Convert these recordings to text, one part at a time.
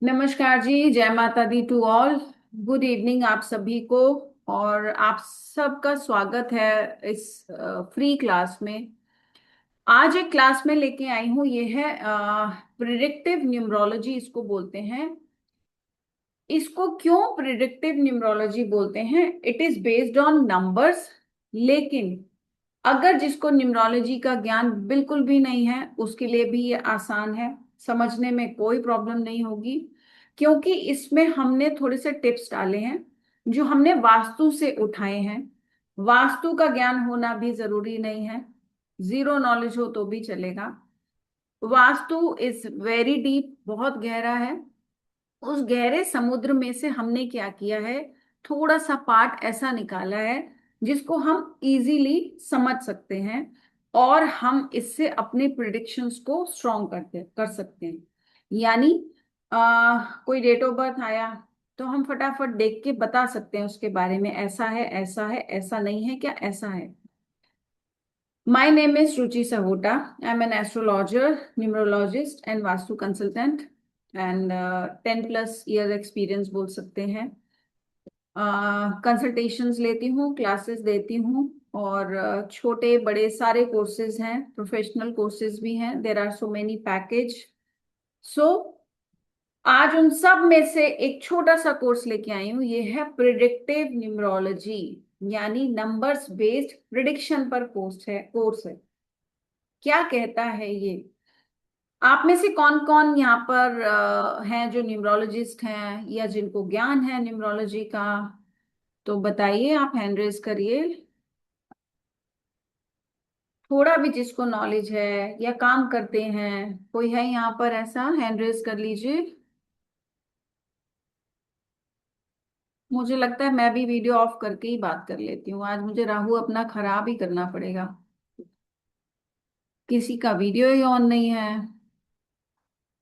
नमस्कार जी, जय माता दी टू ऑल। गुड इवनिंग आप सभी को। और आप सबका स्वागत है इस फ्री क्लास में। आज एक क्लास में लेके आई हूँ, ये है प्रिडिक्टिव न्यूमरोलॉजी इसको बोलते हैं। इसको क्यों प्रिडिक्टिव न्यूमरोलॉजी बोलते हैं? It is based on numbers. लेकिन अगर जिसको न्यूमरोलॉजी का ज्ञान बिल्कुल भी नहीं है उसके लिए भी ये आसान है, समझने में कोई प्रॉब्लम नहीं होगी। क्योंकि इसमें हमने थोड़े से टिप्स डाले हैं जो हमने वास्तु से उठाए हैं। वास्तु का ज्ञान होना भी जरूरी नहीं है, जीरो नॉलेज हो तो भी चलेगा। वास्तु इज वेरी डीप, बहुत गहरा है। उस गहरे समुद्र में से हमने क्या किया है, थोड़ा सा पार्ट ऐसा निकाला है जिसको हम इजीली समझ सकते हैं और हम इससे अपने प्रिडिक्शंस को स्ट्रॉन्ग कर सकते हैं। यानी कोई डेट ऑफ बर्थ आया तो हम फटाफट देख के बता सकते हैं उसके बारे में, ऐसा है, ऐसा है, ऐसा नहीं है, क्या ऐसा है। My name is Ruchi Sahota. I'm an astrologer, numerologist and vastu consultant and 10 plus years experience बोल सकते हैं। कंसल्टेशंस लेती हूँ, क्लासेस देती हूँ और छोटे बड़े सारे कोर्सेज हैं, प्रोफेशनल कोर्सेज भी हैं। There are so many package. So आज उन सब में से एक छोटा सा कोर्स लेके आई हूँ, ये है प्रिडिक्टिव न्यूमरोलॉजी, यानी नंबर्स बेस्ड प्रिडिक्शन पर कोर्स है। क्या कहता है ये? आप में से कौन कौन यहाँ पर हैं जो न्यूमरोलॉजिस्ट हैं या जिनको ज्ञान है न्यूमरोलॉजी का? तो बताइए, आप हैंड रेज करिए। थोड़ा भी जिसको नॉलेज है या काम करते हैं, कोई है यहाँ पर ऐसा? हैंड रेज कर लीजिए। मुझे लगता है मैं भी वीडियो ऑफ करके ही बात कर लेती हूँ, आज मुझे राहु अपना खराब ही करना पड़ेगा। किसी का वीडियो ही ऑन नहीं है।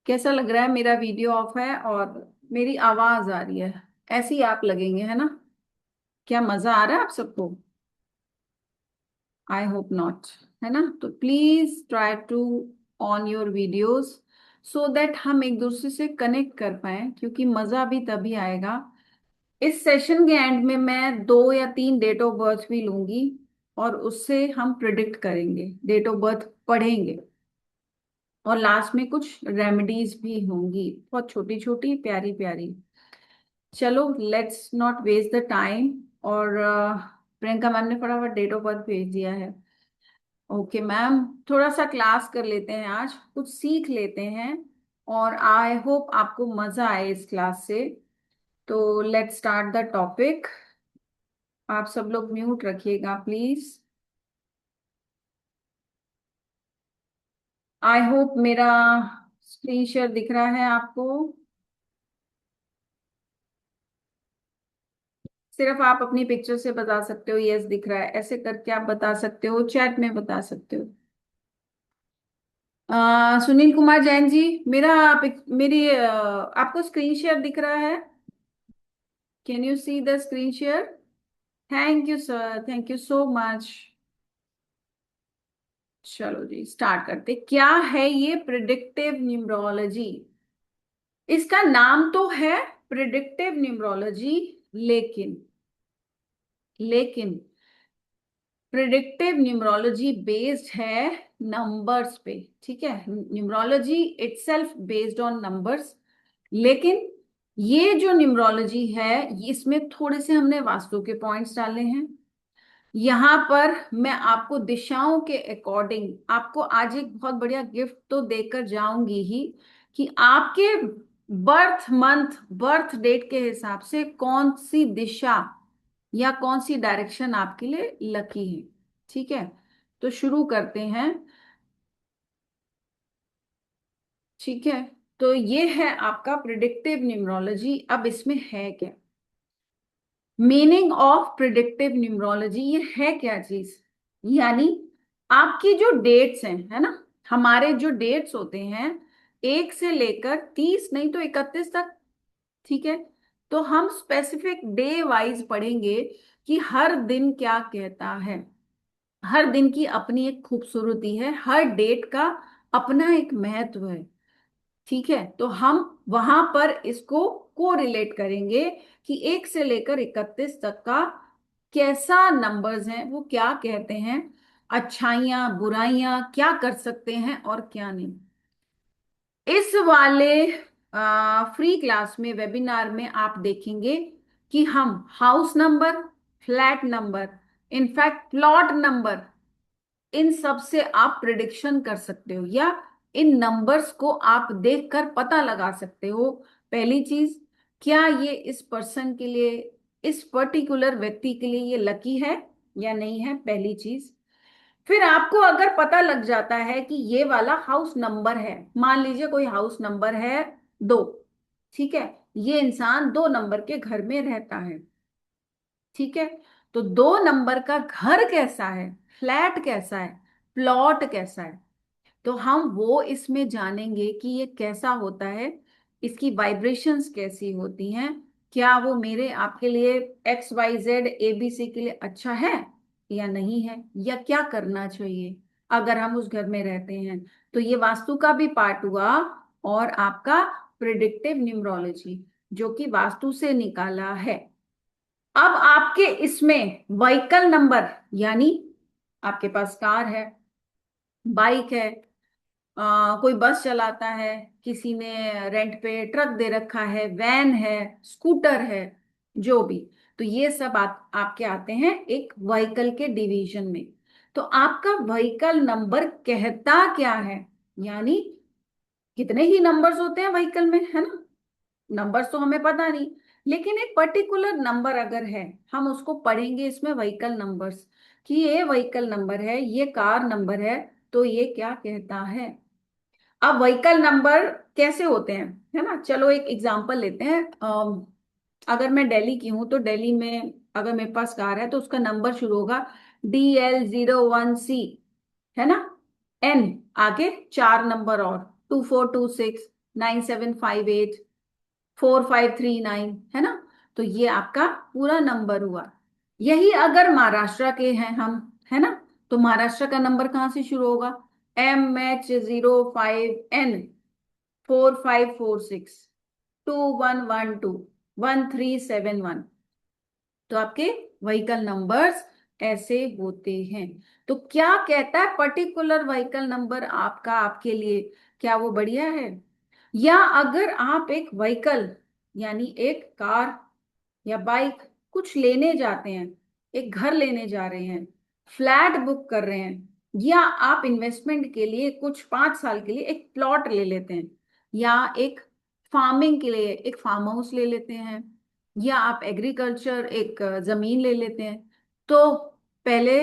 कैसा लग रहा है? मेरा वीडियो ऑफ है और मेरी आवाज आ रही है, ऐसे ही आप लगेंगे, है ना? क्या मजा आ रहा है आप सबको? आई होप नॉट, है ना? तो please try to on your videos so that हम एक दूसरे से कनेक्ट कर पाए, क्योंकि मजा भी तभी आएगा। इस सेशन के एंड में मैं 2 या 3 डेट ऑफ बर्थ भी लूंगी और उससे हम प्रिडिक्ट करेंगे, डेट ऑफ बर्थ पढ़ेंगे और लास्ट में कुछ रेमेडीज भी होंगी, बहुत छोटी छोटी प्यारी प्यारी। चलो, let's not waste the time. और प्रियंका मैम ने फटाफट डेट ऑफ बर्थ भेज दिया है। ओके मैम, थोड़ा सा क्लास कर लेते हैं, आज कुछ सीख लेते हैं और आई होप आपको मजा आए इस क्लास से। तो लेट्स स्टार्ट द टॉपिक। आप सब लोग म्यूट रखिएगा प्लीज। आई होप मेरा स्क्रीन शेयर दिख रहा है आपको। सिर्फ आप अपनी पिक्चर से बता सकते हो यस दिख रहा है, ऐसे करके आप बता सकते हो, चैट में बता सकते हो। सुनील कुमार जैन जी, मेरी आपको स्क्रीन शेयर दिख रहा है? Can you see the screen share? Thank you sir, thank you so much. चलो जी, स्टार्ट करते। क्या है ये प्रिडिक्टिव न्यूमरोलॉजी? इसका नाम तो है प्रिडिक्टिव न्यूमरोलॉजी, लेकिन लेकिन प्रिडिक्टिव न्यूमरोलॉजी बेस्ड है नंबर्स पे। ठीक है, numerology itself based on numbers. लेकिन ये जो न्यूमरोलॉजी है, इसमें थोड़े से हमने वास्तु के पॉइंट्स डाले हैं। यहाँ पर मैं आपको दिशाओं के अकॉर्डिंग आपको आज एक बहुत बढ़िया गिफ्ट तो देकर जाऊंगी ही, कि आपके बर्थ मंथ, बर्थ डेट के हिसाब से कौन सी दिशा या कौन सी डायरेक्शन आपके लिए लकी है। ठीक है, तो शुरू करते हैं। ठीक है, तो ये है आपका प्रिडिक्टिव न्यूमरोलॉजी। अब इसमें है क्या मीनिंग ऑफ प्रिडिक्टिव न्यूमरोलॉजी? ये है क्या चीज? यानी आपकी जो डेट्स हैं, है ना, हमारे जो डेट्स होते हैं 1 से लेकर 30, नहीं तो 31 तक। ठीक है, तो हम स्पेसिफिक डे वाइज पढ़ेंगे कि हर दिन क्या कहता है। हर दिन की अपनी एक खूबसूरती है, हर डेट का अपना एक महत्व है। ठीक है, तो हम वहां पर इसको को रिलेट करेंगे कि 1 से लेकर 31 तक का कैसा नंबर्स हैं, वो क्या कहते हैं, अच्छाइयाँ बुराइयां क्या कर सकते हैं और क्या नहीं। इस वाले फ्री क्लास में, वेबिनार में आप देखेंगे कि हम house number, flat number, in fact plot number, इन सब से आप प्रिडिक्शन कर सकते हो, या इन नंबर्स को आप देखकर पता लगा सकते हो। पहली चीज, क्या ये इस पर्सन के लिए, इस पर्टिकुलर व्यक्ति के लिए ये लकी है या नहीं है, पहली चीज। फिर आपको अगर पता लग जाता है कि ये वाला हाउस नंबर है, मान लीजिए कोई हाउस नंबर है 2, ठीक है, ये इंसान 2 नंबर के घर में रहता है, ठीक है, तो 2 नंबर का घर कैसा है, फ्लैट कैसा है, प्लॉट कैसा है, तो हम वो इसमें जानेंगे कि ये कैसा होता है, इसकी वाइब्रेशंस कैसी होती हैं, क्या वो मेरे आपके लिए XYZ ABC के लिए अच्छा है या नहीं है, या क्या करना चाहिए अगर हम उस घर में रहते हैं। तो ये वास्तु का भी पार्ट हुआ, और आपका प्रिडिक्टिव न्यूमरोलॉजी जो कि वास्तु से निकाला है। अब आपके इसमें व्हीकल नंबर, यानी आपके पास कार है, बाइक है, कोई बस चलाता है, किसी ने रेंट पे ट्रक दे रखा है, वैन है, स्कूटर है, जो भी, तो ये सब आपके आते हैं एक व्हीकल के डिवीजन में। तो आपका व्हीकल नंबर कहता क्या है, यानी कितने ही नंबर्स होते हैं व्हीकल में, है ना, नंबर्स तो हमें पता नहीं, लेकिन एक पर्टिकुलर नंबर अगर है, हम उसको पढ़ेंगे इसमें व्हीकल नंबर्स, कि ये व्हीकल नंबर है, ये कार नंबर है, तो ये क्या कहता है। अब व्हीकल नंबर कैसे होते हैं, है ना, चलो एक एग्जांपल लेते हैं। अगर मैं दिल्ली की हूं, तो दिल्ली में अगर मेरे पास कार है तो उसका नंबर शुरू होगा DL01C, है ना, N, आगे 4 नंबर और 2426 9758 4539, है ना, तो ये आपका पूरा नंबर हुआ। यही अगर महाराष्ट्र के हैं हम, है ना, तो महाराष्ट्र का नंबर कहाँ से शुरू होगा, MH05N4546 2112 1371। तो आपके व्हीकल नंबर्स ऐसे होते हैं। तो क्या कहता है पर्टिकुलर व्हीकल नंबर आपका आपके लिए, क्या वो बढ़िया है। या अगर आप एक व्हीकल, यानी एक कार या बाइक कुछ लेने जाते हैं, एक घर लेने जा रहे हैं, फ्लैट बुक कर रहे हैं, या आप इन्वेस्टमेंट के लिए कुछ 5 साल के लिए एक प्लॉट ले लेते हैं, या एक फार्मिंग के लिए एक फार्म हाउस ले लेते हैं, या आप एग्रीकल्चर एक जमीन ले लेते हैं, तो पहले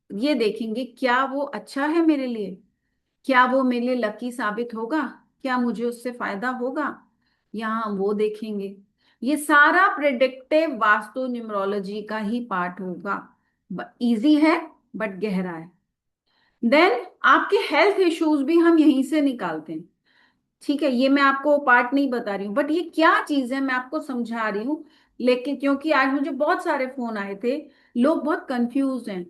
ये देखेंगे क्या वो अच्छा है मेरे लिए, क्या वो मेरे लिए लकी साबित होगा, क्या मुझे उससे फायदा होगा, यहाँ हम वो देखेंगे। ये सारा प्रिडिक्टिव वास्तु न्यूमरोलॉजी का ही पार्ट होगा। इजी है बट गहरा है। देन आपके हेल्थ इश्यूज भी हम यहीं से निकालते हैं, ठीक है, ये मैं आपको पार्ट नहीं बता रही हूँ, बट ये क्या चीज है मैं आपको समझा रही हूँ। लेकिन क्योंकि आज मुझे बहुत सारे फोन आए थे, लोग बहुत कंफ्यूज हैं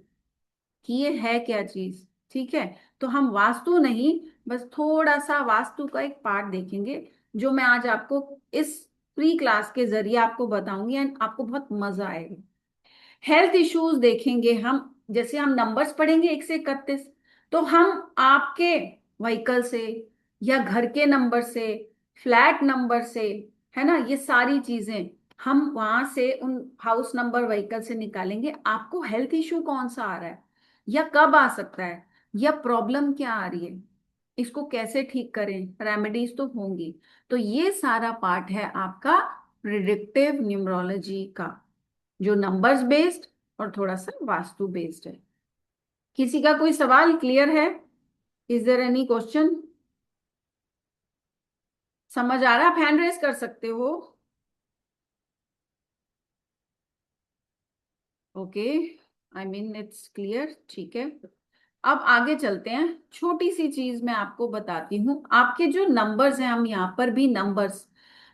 कि ये है क्या चीज, ठीक है, तो हम वास्तु नहीं, बस थोड़ा सा वास्तु का एक पार्ट देखेंगे, जो मैं आज आपको इस फ्री क्लास के जरिए आपको बताऊंगी, एंड आपको बहुत मजा आएगा। हेल्थ इश्यूज देखेंगे हम, जैसे हम नंबर्स पढ़ेंगे 1 से 31, तो हम आपके व्हीकल से, या घर के नंबर से, फ्लैट नंबर से, है ना, ये सारी चीजें हम वहां से उन हाउस नंबर व्हीकल से निकालेंगे, आपको हेल्थ इश्यू कौन सा आ रहा है, या कब आ सकता है, या प्रॉब्लम क्या आ रही है, इसको कैसे ठीक करें, रेमेडीज तो होंगी। तो ये सारा पार्ट है आपका प्रिडिक्टिव न्यूमरोलॉजी का, जो नंबर्स बेस्ड और थोड़ा सा वास्तु बेस्ड है। किसी का कोई सवाल क्लियर है, इज देयर एनी क्वेश्चन, समझ आ रहा है, आप हैंड रेस कर सकते हो। Okay, I mean it's clear, ठीक है। अब आगे चलते हैं, छोटी सी चीज मैं आपको बताती हूँ, आपके जो नंबर्स हैं, हम यहाँ पर भी नंबर्स,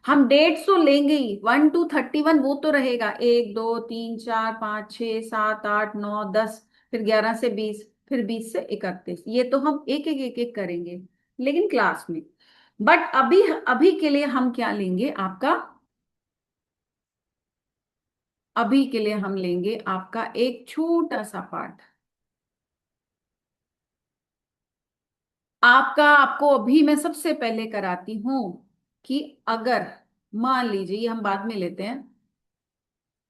हम डेट्स तो लेंगे ही, 1 to 31 वो तो रहेगा, 1 2 3 4 5 6 7 8 9 10, फिर 11 से 20, फिर 20 से 31, ये तो हम एक एक एक एक करेंगे, लेकिन क्लास में। बट अभी अभी के लिए हम क्या लेंगे आपका, अभी के लिए हम लेंगे आपका एक छोटा सा पार्ट। आपको अभी मैं सबसे पहले कराती हूं कि अगर मान लीजिए, ये हम बाद में लेते हैं,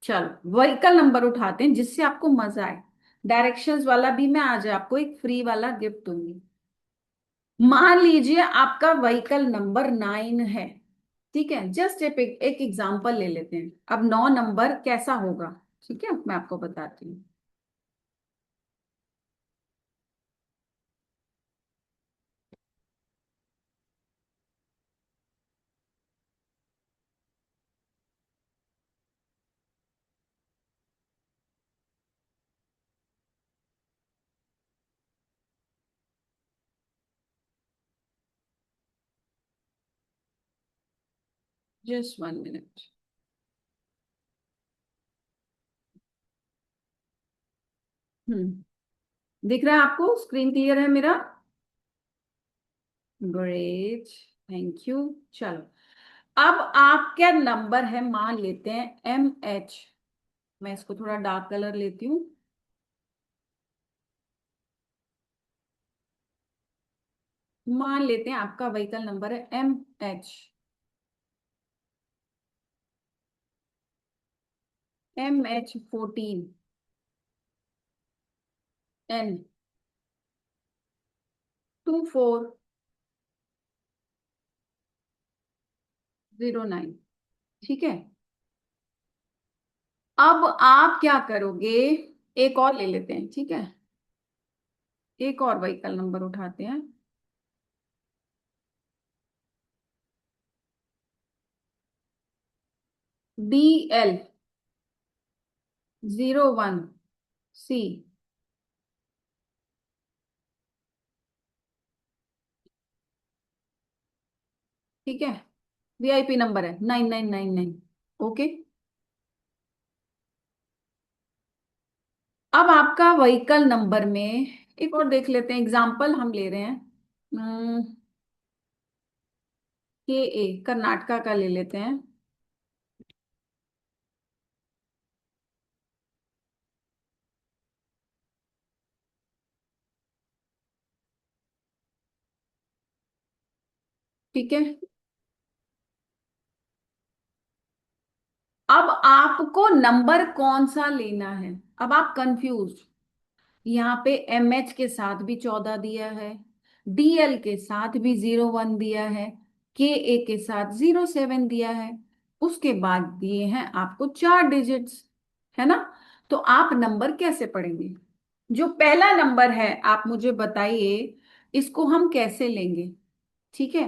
चलो व्हीकल नंबर उठाते हैं जिससे आपको मजा आए। डायरेक्शंस वाला भी मैं आज आपको एक फ्री वाला गिफ्ट दूंगी। मान लीजिए आपका व्हीकल नंबर 9 है, ठीक है। जस्ट एक एग्जांपल ले लेते हैं। अब 9 नंबर कैसा होगा, ठीक है, मैं आपको बताती हूँ। Just 1 minute. दिख रहा है आपको, स्क्रीन क्लियर है मेरा? Great, thank you. चलो, अब आपका नंबर है, मान लेते हैं MH। मैं इसको थोड़ा डार्क कलर लेती हूँ। मान लेते हैं आपका व्हीकल नंबर है MH। MH14 N2409, ठीक है। अब आप क्या करोगे, एक और ले लेते हैं, ठीक है। एक और व्हीकल नंबर उठाते हैं। DL01C, ठीक है। VIP नंबर है 9999। ओके। अब आपका व्हीकल नंबर में एक और देख लेते हैं, एग्जाम्पल हम ले रहे हैं। KA, कर्नाटका का ले लेते हैं। ठीक है। अब आपको नंबर कौन सा लेना है, अब आप कंफ्यूज। यहाँ पे MH के साथ भी 14 दिया है, DL के साथ भी 01 दिया है, KA के साथ 07 दिया है। उसके बाद दिए हैं आपको 4 डिजिट्स, है ना। तो आप नंबर कैसे पढ़ेंगे? जो पहला नंबर है आप मुझे बताइए, इसको हम कैसे लेंगे? ठीक है।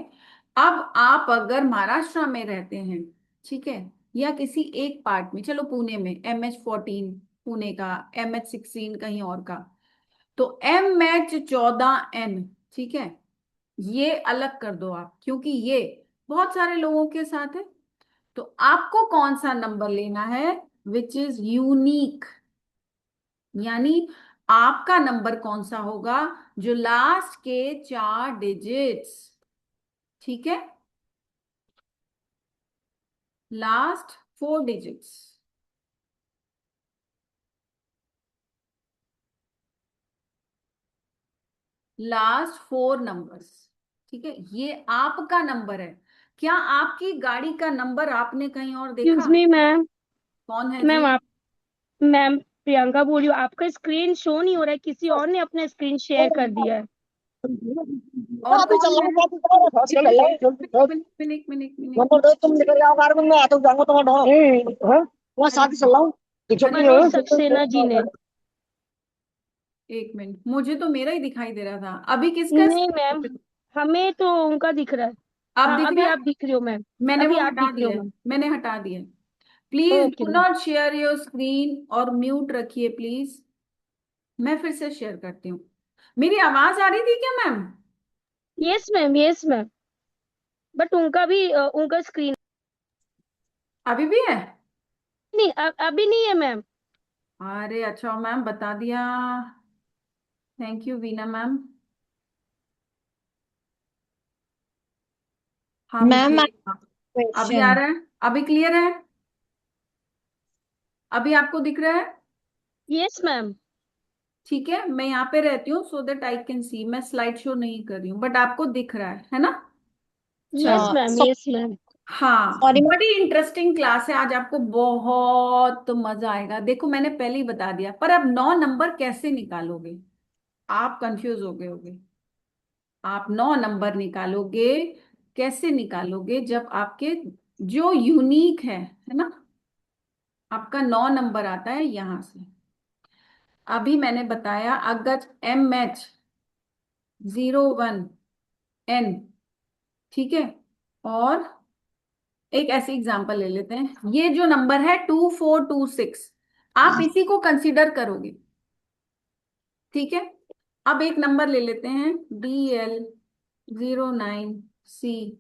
अब आप अगर महाराष्ट्र में रहते हैं, ठीक है, या किसी एक पार्ट में, चलो पुणे में, MH14 पुणे का, MH16 कहीं और का, तो MH14N, ठीक है, ये अलग कर दो आप, क्योंकि ये बहुत सारे लोगों के साथ है। तो आपको कौन सा नंबर लेना है, विच इज यूनिक, यानी आपका नंबर कौन सा होगा जो लास्ट के 4 डिजिट्स, ठीक है, लास्ट 4 डिजिट्स, लास्ट 4 नंबर्स, ठीक है, ये आपका नंबर है। क्या आपकी गाड़ी का नंबर आपने कहीं और देखा? Excuse me ma'am. कौन है जी? मैम आप मैम प्रियंका बोल रही हूँ। आपका स्क्रीन शो नहीं हो रहा है, किसी और ने अपना स्क्रीन शेयर कर दिया है। और कौन है? एक मिनट, एक मिनट, एक मिनट। तुम निकल जाओ कार में, मैं आता जाऊंगा तुम्हारा वहाँ हरे शादी चल रहा हूँ। छुट्टी हरे मनोज है। कृष्ण। सक्सेना जी ने। एक मिनट, मुझे तो मेरा ही दिखाई दे रहा था, अभी किसका नहीं मैम, हमें तो उनका दिख रहा है। आप हाँ दिख अभी रहा है? आप दिख रही हो मैम। मैंने वो अभी आप हटा दिख रही हो दिया है, मैम। मैंने हटा दिया है। Please okay do ma'am. Not share your screen और म्यूट रखिए प्लीज। मैं फिर से शेयर करती हूँ। मेरी आवाज आ रही थी क्या ma'am? Yes ma'am, yes ma'am. But उनका भी उनका स्क्रीन अभी भी है? नहीं, अभी नहीं है मैम। अरे अच्छा मैम, बता दिया। Thank you Veena ma'am. हाँ, मैम मुझे अभी आ क्वेश्चन। रहा है। अभी क्लियर है? अभी आपको दिख रहा है? Yes ma'am. ठीक है, मैं यहाँ पे रहती हूँ so that I can see. मैं स्लाइड शो नहीं कर रही हूँ, बट आपको दिख रहा है ना? यस चलो। Ma'am, yes ma'am. हाँ, सॉरी मैम। बड़ी इंटरेस्टिंग क्लास है आज, आपको बहुत मजा आएगा। देखो, मैंने पहले ही बता दिया, पर अब 9 नंबर कैसे निकालोगे? आप कंफ्यूज हो गए होगे। आप 9 नंबर निकालोगे, कैसे निकालोगे? जब आपके जो यूनिक है ना, आपका 9 नंबर आता है यहां से। अभी मैंने बताया, अगर MH01N, ठीक है। और एक ऐसे एग्जांपल ले लेते हैं, ये जो नंबर है 2426, आप इसी को कंसीडर करोगे, ठीक है। अब एक नंबर ले लेते हैं, DL09C,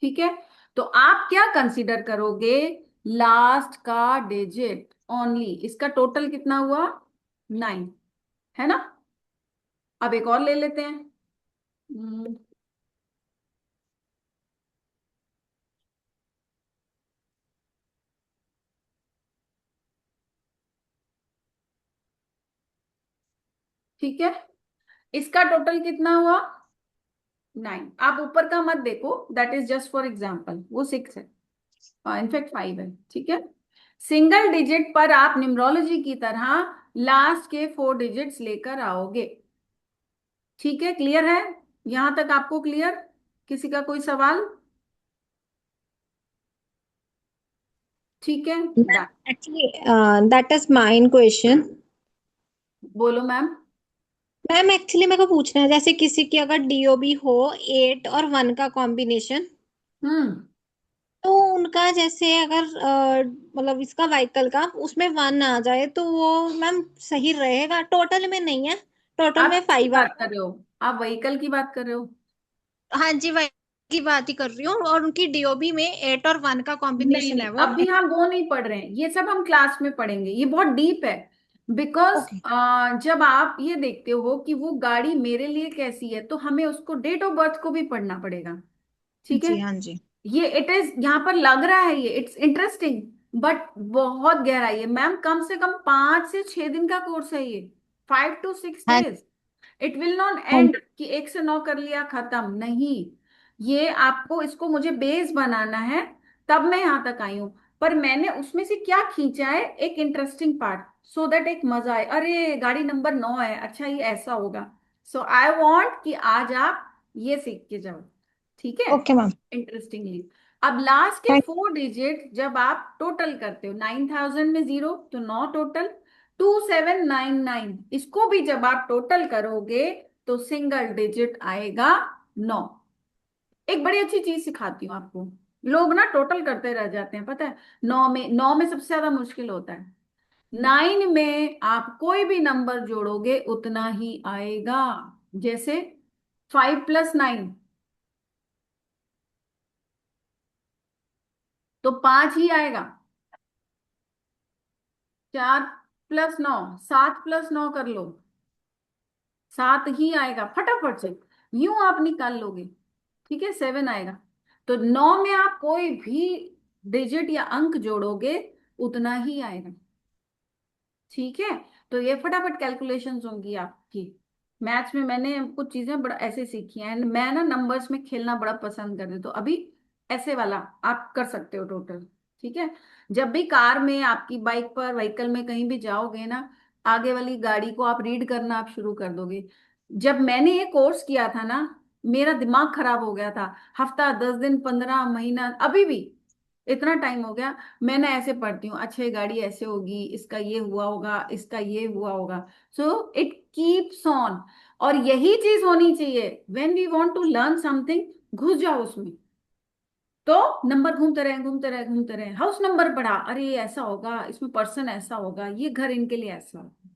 ठीक है। तो आप क्या कंसीडर करोगे? लास्ट का डिजिट ओनली। इसका टोटल कितना हुआ? 9, है ना? अब एक और ले लेते हैं। हम्म, ठीक है, इसका टोटल कितना हुआ? 9। आप ऊपर का मत देखो, that is just for example, वो 6 है, इनफैक्ट 5 है, ठीक है। सिंगल डिजिट पर आप न्यूमरोलॉजी की तरह लास्ट के 4 डिजिट्स लेकर आओगे, ठीक है। क्लियर है? यहां तक आपको क्लियर? किसी का कोई सवाल? ठीक है, ma'am done. Actually that is mine question. बोलो मैम। मैम एक्चुअली मेरे को पूछना है, जैसे किसी की अगर डीओबी हो 8 और 1 का कॉम्बिनेशन, हम्म। तो उनका जैसे अगर मतलब इसका व्हीकल का उसमें 1 आ जाए तो वो मैम सही रहेगा? टोटल में नहीं है, टोटल आप में किसकी 5 बात आता कर है। रहे हो? आप व्हीकल की बात कर रहे हो? हाँ जी, वही की बात ही कर रही हूँ, और उनकी डीओबी में 8 और 1 का नहीं कॉम्बिनेशन नहीं, है वो। अभी हम वो नहीं पढ़ रहे हैं, ये सब हम क्लास में पढ़ेंगे, ये बहुत डीप है। Because okay. जब आप ये देखते हो कि वो गाड़ी मेरे लिए कैसी है, तो हमें उसको डेट ऑफ बर्थ को भी पढ़ना पड़ेगा, ठीक है। जी हाँ जी। ये इट इज, यहाँ पर लग रहा है ये इट्स इंटरेस्टिंग, बट बहुत गहराई है मैम। कम से कम 5 से 6 दिन का कोर्स है ये, 5 to 6 हाँ डेज। इट विल नॉट हाँ एंड कि 1 से 9 कर लिया खत्म, नहीं। ये आपको, इसको मुझे बेस बनाना है, तब मैं यहां तक आई हूं। पर मैंने उसमें से क्या खींचा है, एक इंटरेस्टिंग पार्ट, सो दैट एक मजा आए। अरे गाड़ी नंबर 9 है, अच्छा ये ऐसा होगा। सो आई वॉन्ट कि आज आप ये सीख के जाओ, ठीक है, ओके मैम। इंटरेस्टिंगली। अब लास्ट के थैंक 4 डिजिट जब आप टोटल करते हो, 9000 में 0 तो 9 टोटल, 2799, इसको भी जब आप टोटल करोगे तो सिंगल डिजिट आएगा 9। एक बड़ी अच्छी चीज सिखाती हूँ आपको, लोग ना टोटल करते रह जाते हैं, पता है। 9 में सबसे ज्यादा मुश्किल होता है। 9 में आप कोई भी नंबर जोड़ोगे उतना ही आएगा। जैसे 5 + 9, तो 5 ही आएगा। 4 + 9, 7 + 9 कर लो, 7 ही आएगा फटाफट से, यूं आप निकाल लोगे, ठीक है। 7 आएगा। तो 9 में आप कोई भी डिजिट या अंक जोड़ोगे उतना ही आएगा, ठीक है। तो ये फटाफट कैलकुलेशंस होंगी आपकी। मैथ्स में मैंने कुछ चीजें बड़ा ऐसे सीखी हैं, एंड मैं ना नंबर्स में खेलना बड़ा पसंद करती हूँ, तो अभी ऐसे वाला आप कर सकते हो टोटल, ठीक है। जब भी कार में, आपकी बाइक पर, व्हीकल में कहीं भी जाओगे ना, आगे वाली गाड़ी को आप रीड करना आप शुरू कर दोगे। जब मैंने ये कोर्स किया था ना, मेरा दिमाग खराब हो गया था। हफ्ता, 10 दिन, 15 महीना, अभी भी इतना टाइम हो गया, मैं ना ऐसे पढ़ती हूँ, अच्छा ये गाड़ी ऐसे होगी, इसका ये हुआ होगा, इसका ये हुआ होगा। So it keeps on. और यही चीज होनी चाहिए when we want to learn something, घुस जाओ उसमें। तो नंबर घूमते रहे, घूमते रहे, घूमते रहे, हाउस नंबर पढ़ा, अरे ये ऐसा होगा, इसमें पर्सन ऐसा होगा, ये घर इनके लिए ऐसा होगा।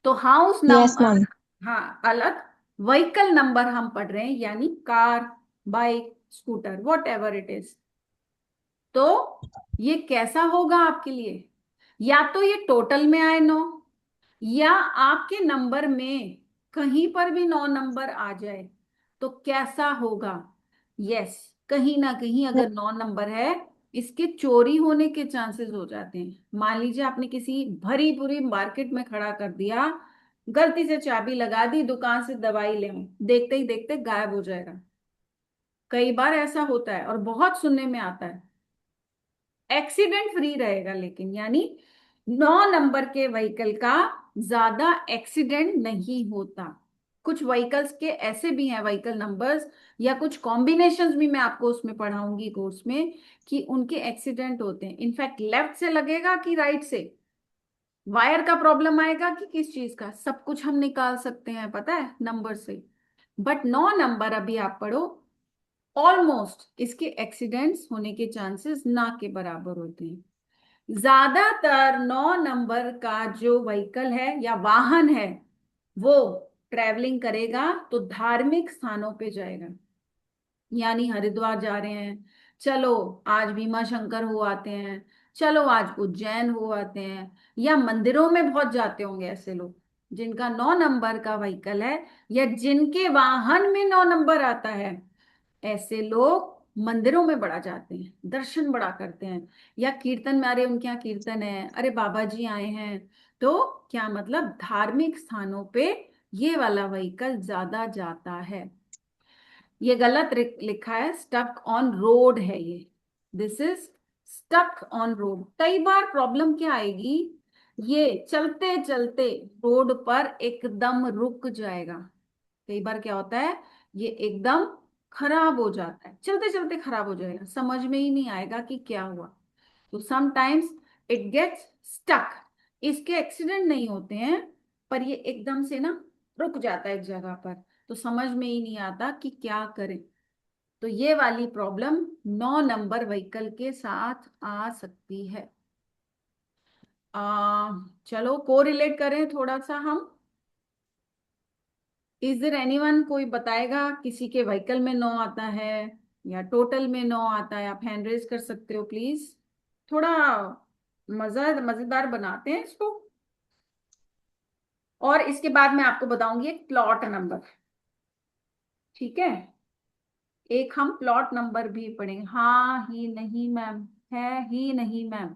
तो हाउस यस नंबर, मैम। हाँ अलग, व्हीकल नंबर हम पढ़ रहे हैं, यानी car, bike, scooter, what ever it is. तो ये कैसा होगा आपके लिए? या तो ये टोटल में आए 9, या आपके नंबर में कहीं पर भी 9 नंबर आ जाए तो कैसा होगा? यस, कहीं ना कहीं अगर 9 नंबर है, इसके चोरी होने के चांसेस हो जाते हैं। मान लीजिए आपने किसी भरी पूरी मार्केट में खड़ा कर दिया, गलती से चाबी लगा दी, दुकान से दवाई ले आऊं, देखते ही देखते गायब हो जाएगा। कई बार ऐसा होता है और बहुत सुनने में आता है। एक्सीडेंट फ्री रहेगा लेकिन, यानी 9 नंबर के व्हीकल का ज्यादा एक्सीडेंट नहीं होता। कुछ व्हीकल्स के ऐसे भी हैं व्हीकल नंबर्स, या कुछ कॉम्बिनेशंस भी मैं आपको उसमें पढ़ाऊंगी कोर्स में, कि उनके एक्सीडेंट होते हैं। इनफैक्ट लेफ्ट से लगेगा कि राइट से, वायर का प्रॉब्लम आएगा कि किस चीज का, सब कुछ हम निकाल सकते हैं पता है नंबर से। बट 9 नंबर अभी आप पढ़ो, ऑलमोस्ट इसके एक्सीडेंट्स होने के चांसेस ना के बराबर होते हैं। ज्यादातर 9 नंबर का जो व्हीकल है या वाहन है, वो ट्रैवलिंग करेगा तो धार्मिक स्थानों पे जाएगा। यानी हरिद्वार जा रहे हैं, चलो आज भीमा शंकर हो आते हैं, चलो आज उज्जैन हो आते हैं, या मंदिरों में बहुत जाते होंगे ऐसे लोग जिनका 9 नंबर का व्हीकल है, या जिनके वाहन में 9 नंबर आता है। ऐसे लोग मंदिरों में बड़ा जाते हैं, दर्शन बड़ा करते हैं, या कीर्तन में, अरे उनके यहाँ कीर्तन है, अरे बाबा जी आए हैं, तो क्या मतलब धार्मिक स्थानों पे ये वाला व्हीकल ज्यादा जाता है। ये गलत लिखा है, स्टक ऑन रोड है ये, this is stuck on road. कई बार प्रॉब्लम क्या आएगी, ये चलते चलते रोड पर एकदम रुक जाएगा। कई बार क्या होता है, ये एकदम खराब हो जाता है, चलते चलते खराब हो जाएगा, समझ में ही नहीं आएगा कि क्या हुआ। तो समटाइम्स इट गेट्स स्टक। इसके एक्सीडेंट नहीं होते हैं, पर ये एकदम से ना रुक जाता है एक जगह पर, तो समझ में ही नहीं आता कि क्या करें। तो ये वाली प्रॉब्लम 9 नंबर व्हीकल के साथ आ सकती है। चलो को रिलेट करें थोड़ा सा हम। इज देयर एनीवन, कोई बताएगा किसी के व्हीकल में 9 आता है या टोटल में 9 आता है? आप हैंड रेज कर सकते हो प्लीज। थोड़ा मजेदार बनाते हैं इसको। और इसके बाद मैं आपको बताऊंगी एक प्लॉट नंबर, ठीक है? एक हम प्लॉट नंबर भी पढ़ेंगे। हाँ ही नहीं मैम, है ही नहीं मैम।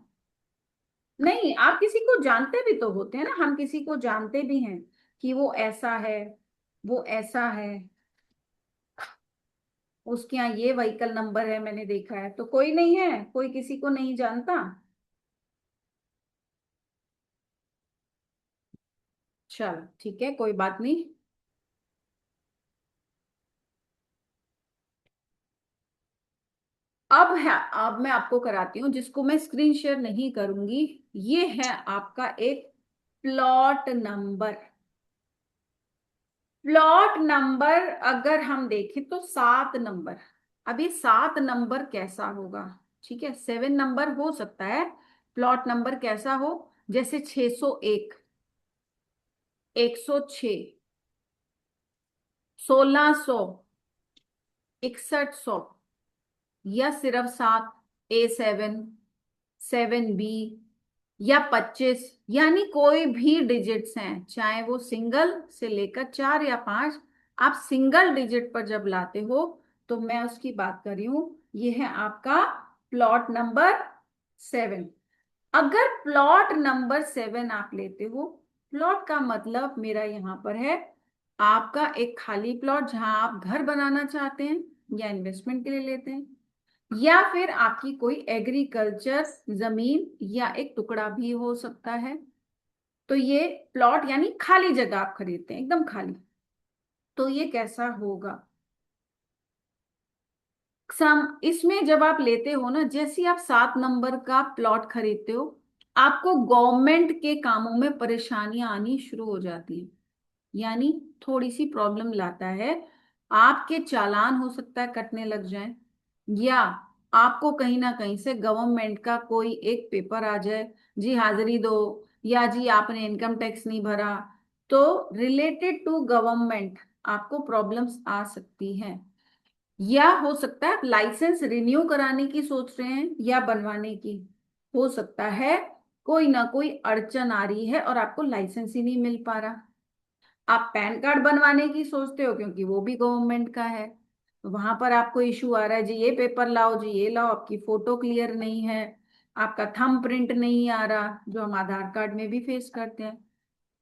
नहीं, आप किसी को जानते भी तो होते हैं ना, हम किसी को जानते भी हैं कि वो ऐसा है, वो ऐसा है, उसके यहाँ ये व्हीकल नंबर है, मैंने देखा है। तो कोई नहीं है, कोई किसी को नहीं जानता? चल ठीक है, कोई बात नहीं। अब मैं आपको कराती हूँ जिसको मैं स्क्रीन शेयर नहीं करूंगी। ये है आपका एक प्लॉट नंबर। प्लॉट नंबर अगर हम देखें तो 7 नंबर। अब ये 7 नंबर कैसा होगा? ठीक है, 7 नंबर हो सकता है। प्लॉट नंबर कैसा हो, जैसे 601, 106, 1600, 6100, या सिर्फ 7, A7, 7B, या 25, यानी कोई भी डिजिट्स हैं, चाहे वो सिंगल से लेकर 4 या 5। आप सिंगल डिजिट पर जब लाते हो तो मैं उसकी बात कर रही हूं। ये है आपका प्लॉट नंबर 7। अगर प्लॉट नंबर 7 आप लेते हो, प्लॉट का मतलब मेरा यहाँ पर है आपका एक खाली प्लॉट जहां आप घर बनाना चाहते हैं या इन्वेस्टमेंट के लिए लेते हैं, या फिर आपकी कोई एग्रीकल्चर जमीन या एक टुकड़ा भी हो सकता है। तो ये प्लॉट यानी खाली जगह आप खरीदते हैं, एकदम खाली। तो ये कैसा होगा? सम इसमें जब आप लेते हो ना, जैसे ही आप 7 नंबर का प्लॉट खरीदते हो, आपको गवर्नमेंट के कामों में परेशानियां आनी शुरू हो जाती हैं। यानी थोड़ी सी प्रॉब्लम लाता है। आपके चालान हो सकता है कटने लग जाए, या आपको कहीं ना कहीं से गवर्नमेंट का कोई एक पेपर आ जाए, जी हाजिरी दो, या जी आपने इनकम टैक्स नहीं भरा। तो रिलेटेड टू गवर्नमेंट आपको प्रॉब्लम्स आ सकती हैं। या हो सकता है लाइसेंस रिन्यू कराने की सोच रहे हैं या बनवाने की, हो सकता है कोई ना कोई अड़चन आ रही है और आपको लाइसेंस ही नहीं मिल पा रहा। आप पैन कार्ड बनवाने की सोचते हो क्योंकि वो भी गवर्नमेंट का है, तो वहां पर आपको इशू आ रहा है, जी ये पेपर लाओ, जी ये लाओ, आपकी फोटो क्लियर नहीं है, आपका थंब प्रिंट नहीं आ रहा, जो हम आधार कार्ड में भी फेस करते हैं।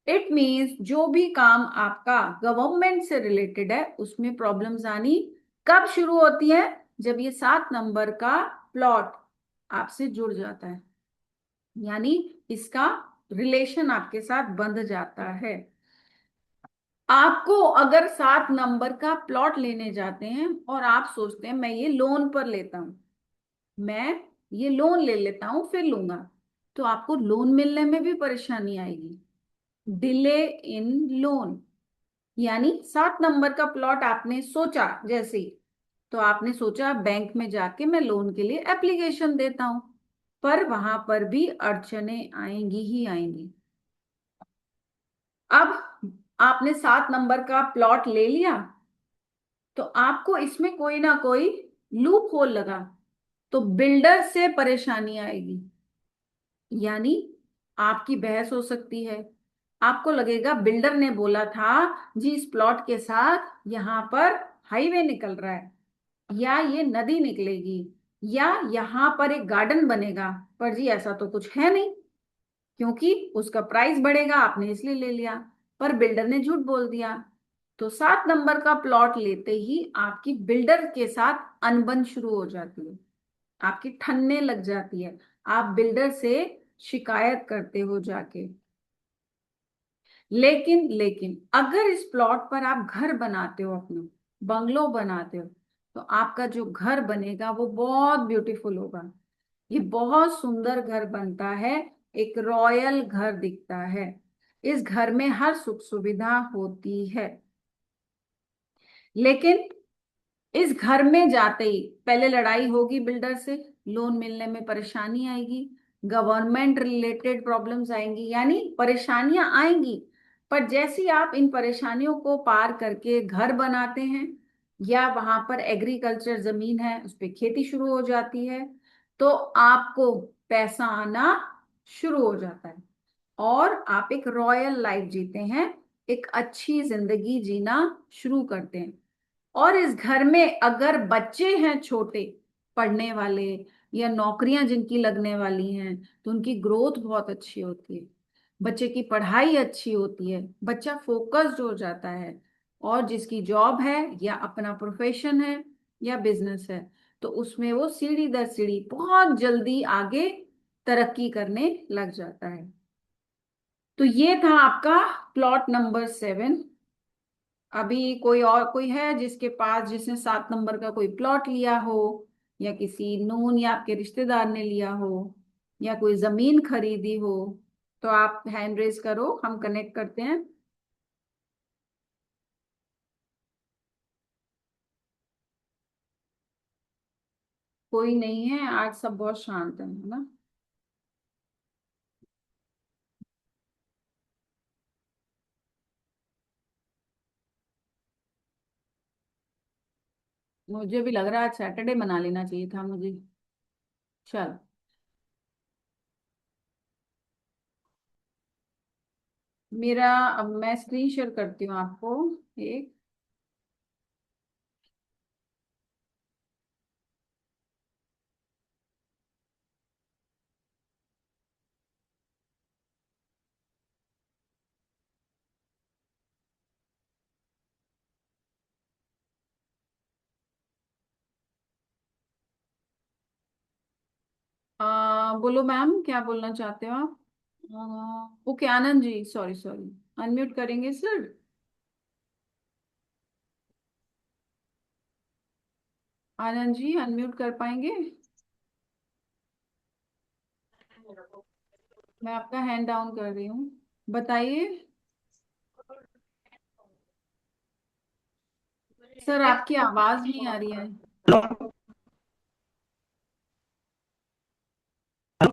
इट मीन्स जो भी काम आपका गवर्नमेंट से रिलेटेड है उसमें प्रॉब्लम्स आनी कब शुरू होती है? जब ये 7 नंबर का प्लॉट आपसे जुड़ जाता है, यानी इसका रिलेशन आपके साथ बंध जाता है। आपको अगर 7 नंबर का प्लॉट लेने जाते हैं और आप सोचते हैं मैं ये लोन पर लेता हूं, मैं ये लोन ले लेता हूं फिर लूंगा, तो आपको लोन मिलने में भी परेशानी आएगी, डिले इन लोन। यानी 7 नंबर का प्लॉट आपने सोचा जैसे ही, तो आपने सोचा बैंक में जाके मैं लोन के लिए एप्लीकेशन देता हूं, पर वहां पर भी अड़चने आएंगी ही आएंगी। अब आपने 7 नंबर का प्लॉट ले लिया, तो आपको इसमें कोई ना कोई लूप होल लगा, तो बिल्डर से परेशानी आएगी, यानी आपकी बहस हो सकती है। आपको लगेगा बिल्डर ने बोला था जी इस प्लॉट के साथ यहाँ पर हाईवे निकल रहा है, या ये नदी निकलेगी, या यहाँ पर एक गार्डन बनेगा, पर जी ऐसा तो कुछ है नहीं, क्योंकि उसका प्राइस बढ़ेगा आपने इसलिए ले लिया, पर बिल्डर ने झूठ बोल दिया। तो 7 नंबर का प्लॉट लेते ही आपकी बिल्डर के साथ अनबन शुरू हो जाती है, आपकी ठन्ने लग जाती है, आप बिल्डर से शिकायत करते हो जाके। लेकिन लेकिन अगर इस प्लॉट पर आप घर बनाते हो, अपना बंगलो बनाते हो, तो आपका जो घर बनेगा वो बहुत ब्यूटीफुल होगा। ये बहुत सुंदर घर बनता है, एक रॉयल घर दिखता है, इस घर में हर सुख सुविधा होती है। लेकिन इस घर में जाते ही पहले लड़ाई होगी बिल्डर से, लोन मिलने में परेशानी आएगी, गवर्नमेंट रिलेटेड प्रॉब्लम्स आएंगी, यानी परेशानियां आएंगी। पर जैसे ही आप इन परेशानियों को पार करके घर बनाते हैं, या वहां पर एग्रीकल्चर जमीन है उस पर खेती शुरू हो जाती है, तो आपको पैसा आना शुरू हो जाता है और आप एक रॉयल लाइफ जीते हैं, एक अच्छी जिंदगी जीना शुरू करते हैं। और इस घर में अगर बच्चे हैं छोटे पढ़ने वाले, या नौकरियां जिनकी लगने वाली हैं, तो उनकी ग्रोथ बहुत अच्छी होती है, बच्चे की पढ़ाई अच्छी होती है, बच्चा फोकस्ड हो जाता है, और जिसकी जॉब है या अपना प्रोफेशन है या बिजनेस है, तो उसमें वो सीढ़ी दर सीढ़ी बहुत जल्दी आगे तरक्की करने लग जाता है। तो ये था आपका प्लॉट नंबर 7। अभी कोई और कोई है जिसके पास, जिसने 7 नंबर का कोई प्लॉट लिया हो, या किसी नून या आपके रिश्तेदार ने लिया हो, या कोई जमीन खरीदी हो, तो आप हैंड रेज करो, हम कनेक्ट करते हैं। कोई नहीं है, आज सब बहुत शांत है ना। मुझे भी लग रहा है आज सैटरडे मना लेना चाहिए था मुझे। चल, मेरा, अब मैं स्क्रीन शेयर करती हूँ आपको एक। बोलो मैम, क्या बोलना चाहते हो आप? Okay Anand ji, sorry sorry, unmute करेंगे सर? आनंद जी अनम्यूट कर पाएंगे? मैं आपका हैंड डाउन कर रही हूँ, बताइए। सर आपकी आवाज नहीं आ रही है।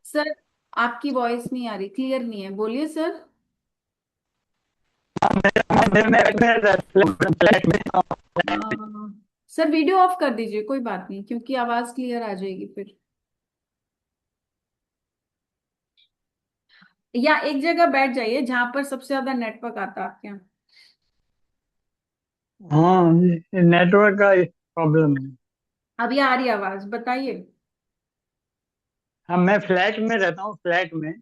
सर आपकी वॉइस नहीं आ रही, क्लियर नहीं है, बोलिए sir. A, sir video of कर दीजिए, कोई बात नहीं, क्योंकि आवाज क्लियर आ जाएगी फिर। या एक जगह बैठ जाइए जहां पर सबसे ज्यादा नेटवर्क आता है आपके यहाँ। हाँ, नेटवर्क का प्रॉब्लम है। अभी आ रही आवाज, बताइए। हाँ, मैं फ्लैट में रहता हूँ, फ्लैट में।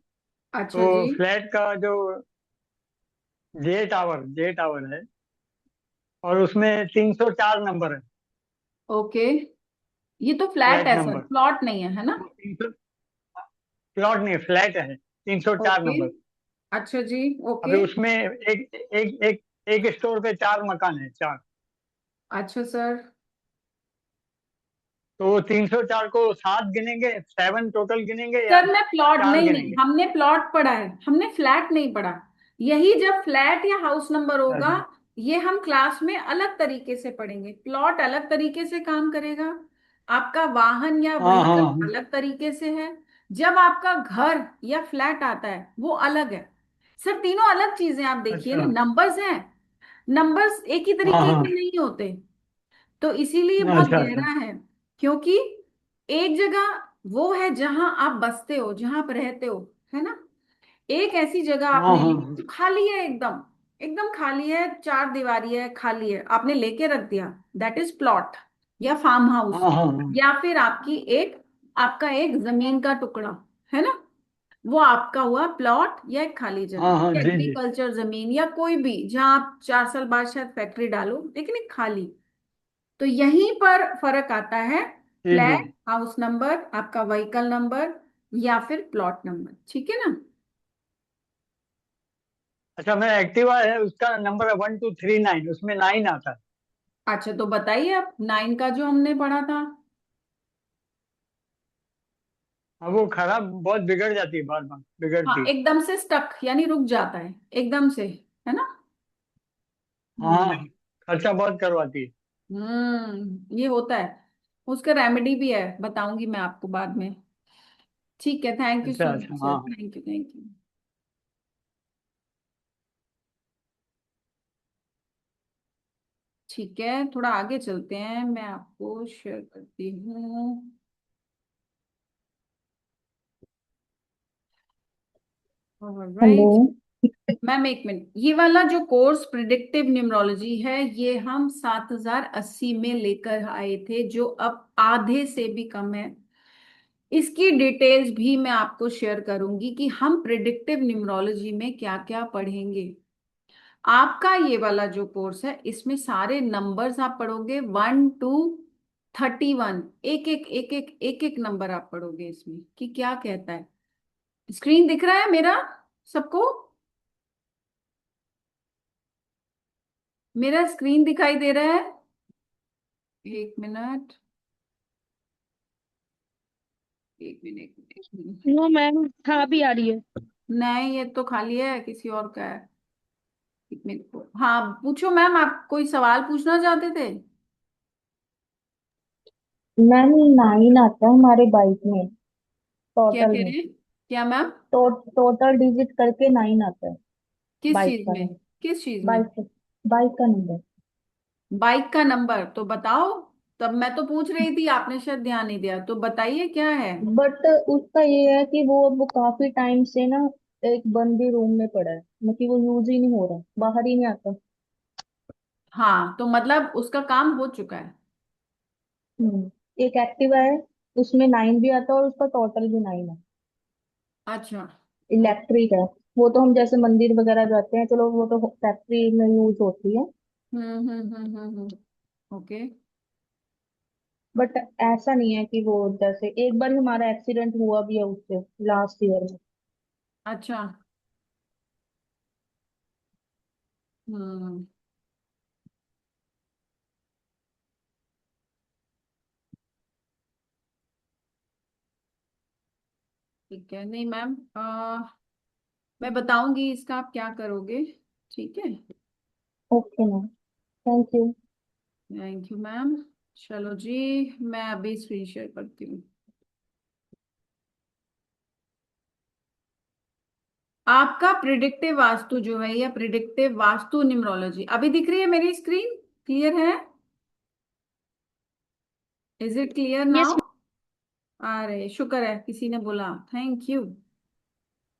अच्छा जी। तो फ्लैट का जो जे टावर है, और उसमें 304 नंबर है। ओके, ये तो फ्लैट फ्लैट है सर, नंबर। प्लॉट नहीं है, है ना? तो 300 प्लॉट नहीं, फ्लैट है, 304 ओके। नंबर। अच्छा जी। अभी ओके। उसमें एक स्टोर पे 4 मकान है, 4। अच्छा सर। तो 304 को 7 गिनेंगे, 7 टोटल गिनेंगे, या सर मैं प्लॉट, 4 नहीं नहीं, गिनेंगे? हमने प्लॉट पढ़ा है, हमने फ्लैट नहीं पढ़ा। यही जब फ्लैट या हाउस नंबर होगा, अच्छा। ये हम क्लास में अलग तरीके से पढ़ेंगे। प्लॉट अलग तरीके से काम करेगा, आपका वाहन या हाँ हाँ व्हीकल हाँ। अलग तरीके से है। जब आपका घर या फ्लैट आता है वो अलग है। सर तीनों अलग चीजें, आप देखिए अच्छा। ना, नंबर्स हैं। नंबर्स एक ही हाँ तरीके के हाँ। नहीं होते। तो इसीलिए बहुत अच्छा अच्छा। गहरा है। क्योंकि एक जगह वो है जहां आप बसते हो, जहां आप रहते हो, है ना? एक ऐसी जगह हाँ आपने हाँ ली जो खाली है, एकदम एकदम खाली है, चार दीवारी है, खाली है, आपने लेके रख दिया, दैट इज प्लॉट या फार्म हाँ हाउस। हाँ हाँ। या फिर आपका एक जमीन का टुकड़ा, है ना, वो आपका हुआ प्लॉट या एक खाली हाँ हाँ, जगह, जी जी। एग्रीकल्चर जमीन या कोई भी जहां आप 4 साल बाद शायद फैक्ट्री डालो, लेकिन एक खाली। तो यहीं पर फर्क आता है, जी जी। फ्लैट, हाउस नंबर, आपका व्हीकल नंबर या फिर प्लॉट नंबर, ठीक है ना? अच्छा, मैं एक्टिवा है, उसका नंबर है 1239, उसमें 9 आता है। अच्छा तो बताइए आप, 9 का जो हमने पढ़ा था। हाँ, वो खराब बहुत बिगड़ जाती है, बार बार हाँ, बिगड़ती है। एकदम से स्टक यानी रुक जाता है, एकदम से, है ना? हाँ, हम्म। खर्चा बहुत करवाती है। ये होता है। उसका रेमेडी भी है, बताऊंगी मैं आपको बाद में। ठीक है, थैंक यू अच्छा सो अच्छा, मच सर, हाँ हाँ। Thank you, thank you. ठीक है, थोड़ा आगे चलते हैं, मैं आपको शेयर करती हूँ। हेलो। राइट। मैम एक मिनट, ये वाला जो कोर्स प्रिडिक्टिव न्यूमरोलॉजी है, ये हम 7080 में लेकर आए थे, जो अब आधे से भी कम है। इसकी डिटेल्स भी मैं आपको शेयर करूंगी कि हम प्रिडिक्टिव न्यूमरोलॉजी में क्या क्या पढ़ेंगे। आपका ये वाला जो कोर्स है, इसमें सारे नंबर्स आप पढ़ोगे, 1 to 31, एक एक नंबर आप पढ़ोगे इसमें कि क्या कहता है। स्क्रीन दिख रहा है मेरा सबको? मेरा स्क्रीन दिखाई दे रहा है? एक मिनट, एक मिनट, एक मिनट। नो मैम, हाँ अभी आ रही है। नहीं, ये तो खाली है, किसी और का है। एक मिनट को, हाँ पूछो मैम, आप कोई सवाल पूछना चाहते थे? मैम 9 आता है हमारे बाइक में, क्या टोटल कह में। रहे हैं? क्या मैम? टोटल डिजिट करके 9 आता है। किस बाइक चीज का में? नंबर। किस चीज में? बाइक बाइक का नंबर। बाइक का नंबर तो बताओ। तब मैं तो पूछ रही थी, आपने शायद ध्यान नहीं दिया, तो बताइए क्या है। बट उसका ये है कि वो काफी टाइम से ना एक बंदी रूम में पड़ा है, मतलब वो यूज ही नहीं हो रहा, बाहर ही नहीं आता। हाँ, तो मतलब उसका काम हो चुका है। एक एक्टिवा है, उसमें 9 भी आता है और उसका टोटल भी 9 है। अच्छा। ओ- इलेक्ट्रिक है। वो तो हम जैसे मंदिर वगैरह जाते हैं, चलो वो तो फैक्ट्री में यूज होती है। ओके। बट ऐसा नहीं है कि वो, जैसे एक बार हमारा एक्सीडेंट हुआ भी है उससे लास्ट ईयर में। अच्छा। हम्म। ठीक है, नहीं मैम, मैं बताऊंगी इसका आप क्या करोगे। ठीक है। Okay ma'am, thank you. Thank you ma'am. चलो जी, मैं अभी स्क्रीन शेयर करती हूँ। आपका प्रिडिक्टिव वास्तु जो है, या प्रिडिक्टिव वास्तु न्यूमरोलॉजी, अभी दिख रही है मेरी स्क्रीन? क्लियर है? Is it clear yes. Now? अरे शुक्र है, किसी ने बोला, थैंक यू।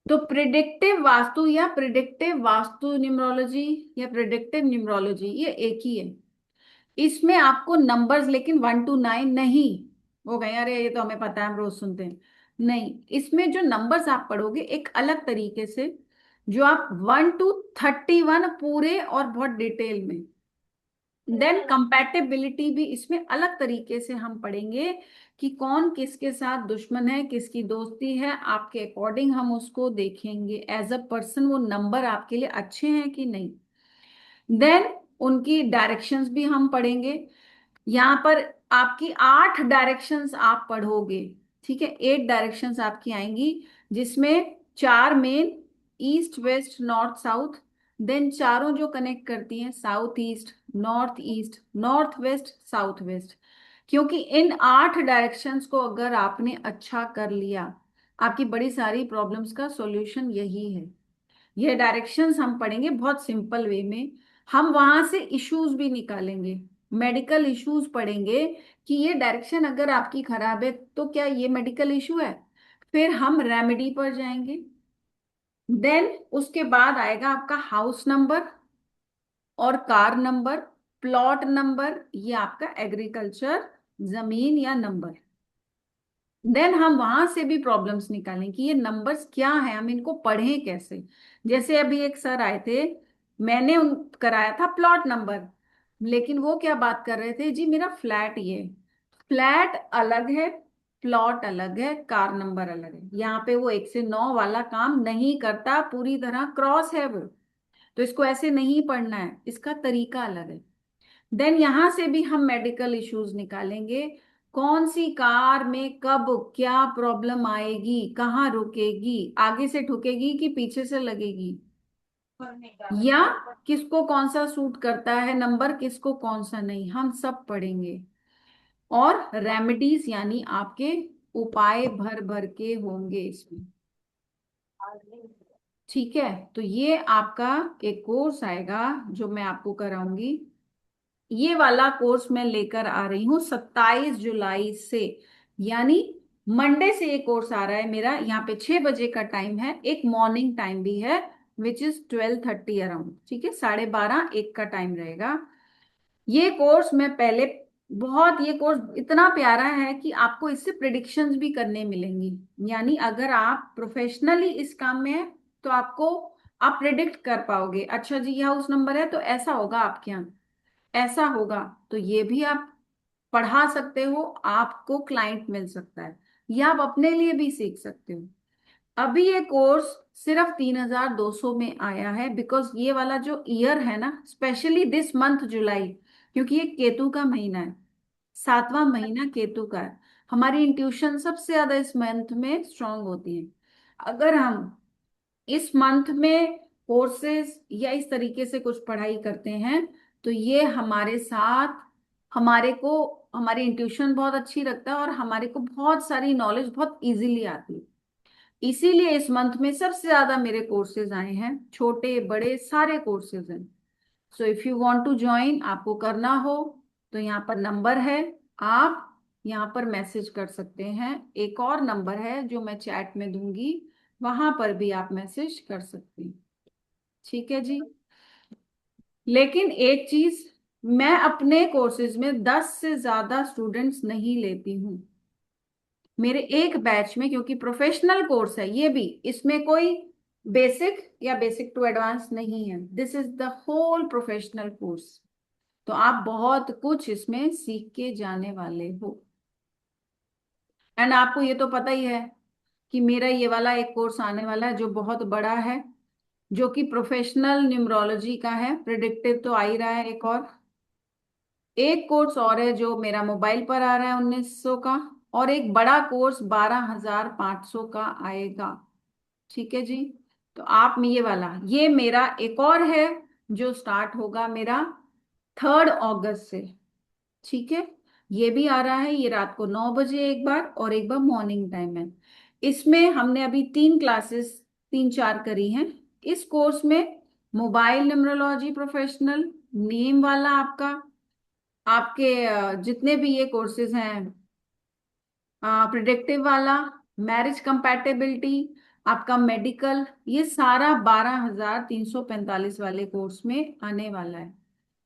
तो प्रिडिक्टिव वास्तु या प्रिडिक्टिव वास्तु न्यूमरोलॉजी या प्रिडिक्टिव न्यूमरोलॉजी, ये एक ही है। इसमें आपको नंबर्स लेकिन 1 to 9 नहीं। वो कहें अरे ये तो हमें पता है, हम रोज सुनते हैं। नहीं, इसमें जो नंबर्स आप पढ़ोगे एक अलग तरीके से, जो आप 1 to 31 पूरे और बहुत डिटेल में। देन कंपैटिबिलिटी भी इसमें अलग तरीके से हम पढ़ेंगे कि कौन किसके साथ दुश्मन है, किसकी दोस्ती है, आपके अकॉर्डिंग हम उसको देखेंगे एज अ पर्सन, वो नंबर आपके लिए अच्छे हैं कि नहीं। देन उनकी डायरेक्शंस भी हम पढ़ेंगे। यहाँ पर आपकी 8 डायरेक्शंस आप पढ़ोगे, ठीक है, 8 डायरेक्शंस आपकी आएंगी, जिसमें 4 main, east west north south. Then चारों जो कनेक्ट करती हैं, south east north west south west. क्योंकि इन 8 डायरेक्शंस को अगर आपने अच्छा कर लिया, आपकी बड़ी सारी प्रॉब्लम्स का सॉल्यूशन यही है। ये डायरेक्शंस हम पढ़ेंगे बहुत सिंपल वे में। हम वहां से इश्यूज भी निकालेंगे, मेडिकल इश्यूज पढ़ेंगे कि ये डायरेक्शन अगर आपकी खराब है तो क्या ये मेडिकल इशू है। फिर हम रेमेडी पर जाएंगे। देन उसके बाद आएगा आपका हाउस नंबर और कार नंबर, प्लॉट नंबर, ये आपका एग्रीकल्चर जमीन या नंबर। देन हम वहां से भी प्रॉब्लम्स निकालें कि ये नंबर्स क्या है, हम इनको पढ़ें कैसे। जैसे अभी एक सर आए थे, मैंने उन कराया था प्लॉट नंबर, लेकिन वो क्या बात कर रहे थे, जी मेरा फ्लैट ये, फ्लैट अलग है, प्लॉट अलग है, कार नंबर अलग है। यहाँ पे वो 1 से 9 वाला काम नहीं करता, पूरी तरह क्रॉस है वो। तो इसको ऐसे नहीं पढ़ना है, इसका तरीका अलग है। देन यहां से भी हम मेडिकल इश्यूज निकालेंगे, कौन सी कार में कब क्या प्रॉब्लम आएगी, कहाँ रुकेगी, आगे से ठुकेगी कि पीछे से लगेगी, या किसको कौन सा सूट करता है नंबर, किसको कौन सा नहीं, हम सब पढ़ेंगे। और रेमेडीज यानी आपके उपाय भर भर के होंगे इसमें। ठीक है, तो ये आपका एक कोर्स आएगा जो मैं आपको कराऊंगी। ये वाला कोर्स मैं लेकर आ रही हूँ 27 जुलाई से, यानी मंडे से ये कोर्स आ रहा है मेरा। यहाँ पे 6 बजे का टाइम है, एक मॉर्निंग टाइम भी है विच इज 12:30 अराउंड, ठीक है, 12:30 1 का टाइम रहेगा। ये कोर्स मैं पहले बहुत, ये कोर्स इतना प्यारा है कि आपको इससे प्रिडिक्शंस भी करने मिलेंगी। यानी अगर आप प्रोफेशनली इस काम में है तो आपको, आप प्रिडिक्ट कर पाओगे, अच्छा जी ये हाउस नंबर है तो ऐसा होगा आपके यहाँ, ऐसा होगा। तो ये भी आप पढ़ा सकते हो, आपको क्लाइंट मिल सकता है, या आप अपने लिए भी सीख सकते हो। अभी ये कोर्स सिर्फ 3,200 में आया है, बिकॉज ये वाला जो ईयर है ना, स्पेशली दिस मंथ जुलाई, क्योंकि ये केतु का महीना है, 7वां महीना केतु का है। हमारी इंट्यूशन सबसे ज्यादा इस मंथ में स्ट्रांग होती है। अगर हम इस मंथ में कोर्सेज या इस तरीके से कुछ पढ़ाई करते हैं तो ये हमारे साथ, हमारे को, हमारी इंट्यूशन बहुत अच्छी रखता है और हमारे को बहुत सारी नॉलेज बहुत इजीली आती है। इसीलिए इस मंथ में सबसे ज्यादा मेरे कोर्सेज आए हैं, छोटे बड़े सारे कोर्सेज हैं। So if you want to join, आपको करना हो तो यहाँ पर नंबर है, आप यहाँ पर मैसेज कर सकते हैं। एक और नंबर है जो मैं चैट में दूंगी, वहां पर भी आप मैसेज कर सकते हैं। ठीक है जी। लेकिन एक चीज, मैं अपने कोर्सेज में 10 से ज्यादा स्टूडेंट्स नहीं लेती हूँ मेरे एक बैच में, क्योंकि प्रोफेशनल कोर्स है ये भी, इसमें कोई बेसिक या बेसिक टू एडवांस नहीं है, this is the whole professional course. तो आप बहुत कुछ इसमें सीख के जाने वाले हो। एंड आपको ये तो पता ही है कि मेरा ये वाला एक कोर्स आने वाला है जो बहुत बड़ा है, जो कि प्रोफेशनल न्यूमरोलॉजी का है, प्रिडिक्टिव तो आ ही रहा है। एक कोर्स और है जो मेरा मोबाइल पर आ रहा है 1900 का, और एक बड़ा कोर्स 12,500 का आएगा। ठीक है जी। तो आप में ये वाला, ये मेरा एक और है जो स्टार्ट होगा मेरा 3 अगस्त से। ठीक है, ये भी आ रहा है, ये रात को 9 बजे एक बार और एक बार मॉर्निंग टाइम है। इसमें हमने अभी 3 क्लासेस, 3 4 करी हैं। इस कोर्स में मोबाइल न्यूमरोलॉजी प्रोफेशनल नेम वाला आपका, आपके जितने भी ये कोर्सेज हैं, प्रिडिक्टिव वाला, मैरिज कंपैटिबिलिटी, आपका मेडिकल, ये सारा 12,345 वाले कोर्स में आने वाला है।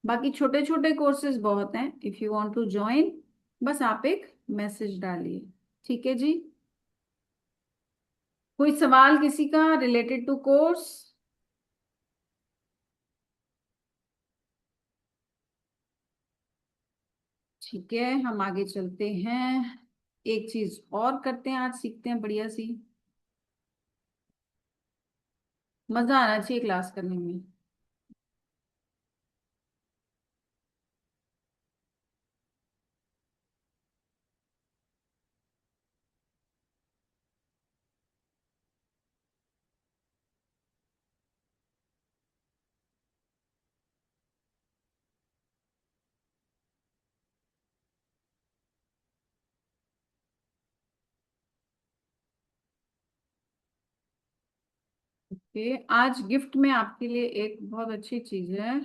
बाकी छोटे छोटे कोर्सेज बहुत हैं, if you want to join बस आप एक मैसेज डालिए। ठीक है जी। कोई सवाल किसी का रिलेटेड टू कोर्स? ठीक है, हम आगे चलते हैं। एक चीज और करते हैं, आज सीखते हैं बढ़िया सी। मजा आना चाहिए क्लास करने में। ओके, आज गिफ्ट में आपके लिए एक बहुत अच्छी चीज है।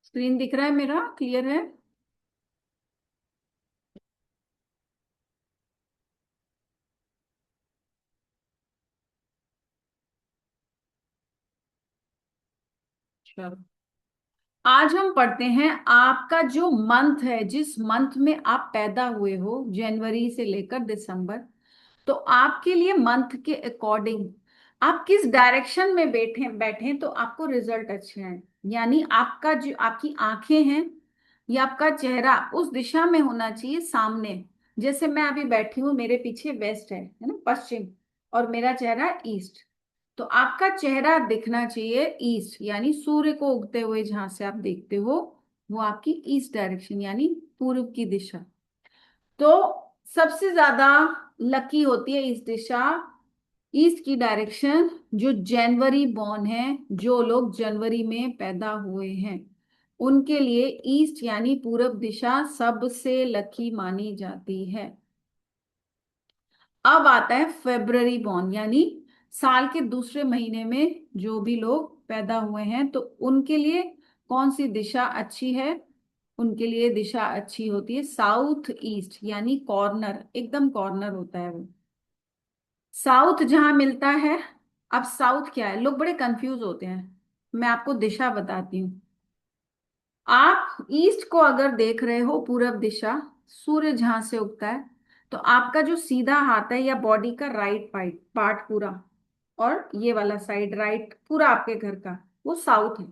स्क्रीन दिख रहा है मेरा? क्लियर है? चलो, आज हम पढ़ते हैं आपका जो मंथ है, जिस मंथ में आप पैदा हुए हो, जनवरी से लेकर दिसंबर, तो आपके लिए मंथ के अकॉर्डिंग आप किस डायरेक्शन में बैठे बैठे तो आपको रिजल्ट अच्छे हैं। यानी आपका जो आपकी आंखें हैं या आपका चेहरा उस दिशा में होना चाहिए, सामने। जैसे मैं अभी बैठी हूँ, मेरे पीछे वेस्ट है ना, पश्चिम, और मेरा चेहरा ईस्ट। तो आपका चेहरा दिखना चाहिए ईस्ट, यानी सूर्य को उगते हुए जहां से आप देखते हो वो आपकी ईस्ट डायरेक्शन यानी पूर्व की दिशा। तो सबसे ज्यादा लकी होती है इस दिशा, ईस्ट की डायरेक्शन, जो जनवरी बॉर्न है, जो लोग जनवरी में पैदा हुए हैं उनके लिए ईस्ट यानी पूरब दिशा सबसे लकी मानी जाती है। अब आता है फेब्रवरी बॉर्न, यानी साल के दूसरे महीने में जो भी लोग पैदा हुए हैं तो उनके लिए कौन सी दिशा अच्छी है? उनके लिए दिशा अच्छी होती है साउथ ईस्ट, यानी कॉर्नर, एकदम कॉर्नर होता है वो, साउथ जहां मिलता है। अब साउथ क्या है, लोग बड़े कंफ्यूज होते हैं, मैं आपको दिशा बताती हूँ। आप ईस्ट को अगर देख रहे हो, पूरब दिशा, सूर्य जहां से उगता है, तो आपका जो सीधा हाथ है या बॉडी का राइट पार्ट पार्ट पूरा, और ये वाला साइड राइट पूरा आपके घर का, वो साउथ है,